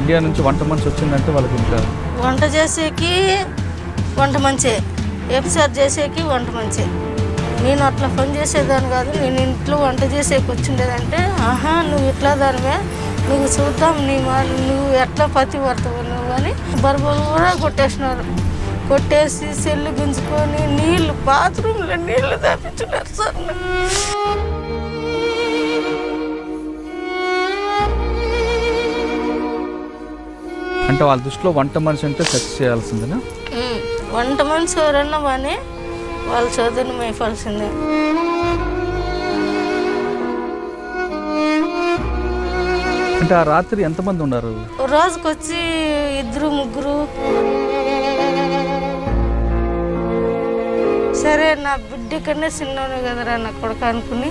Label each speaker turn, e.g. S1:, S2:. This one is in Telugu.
S1: ఇండియా నుంచి వంట మనిషి వచ్చిందంటే వాళ్ళకి ఇంకా
S2: వంట చేసేకి వంట మంచే, ఎఫ్సార్ చేసేకి వంట మంచే. నేను అట్లా పని చేసేదాన్ని కాదు, నేను ఇంట్లో వంట చేసేకి వచ్చిండేదంటే ఆహా నువ్వు ఇట్లా దానివే, నువ్వు చూద్దాం నువ్వు ఎట్లా పతివర్తవు నువ్వు అని బర్బలు కూడా కొట్టేసినారు. కొట్టేసి సెల్లు గుంజుకొని నీళ్ళు బాత్రూంలో నీళ్లు తప్పించున్నారు సార్.
S1: అంటే వాళ్ళ దృష్టిలో వంట మనిషి అంటే సెక్స్ చేయాల్సిందేనా?
S2: వంట మనిషి ఎవరన్నా కానీ వాళ్ళ చదువుని మేపాల్సిందే.
S1: అంటే ఆ రాత్రి ఎంతమంది ఉన్నారు?
S2: రోజుకొచ్చి 2, 3. సరే నా బిడ్డ కన్నా చిన్నోనే కదరా నా కొడుకు అనుకుని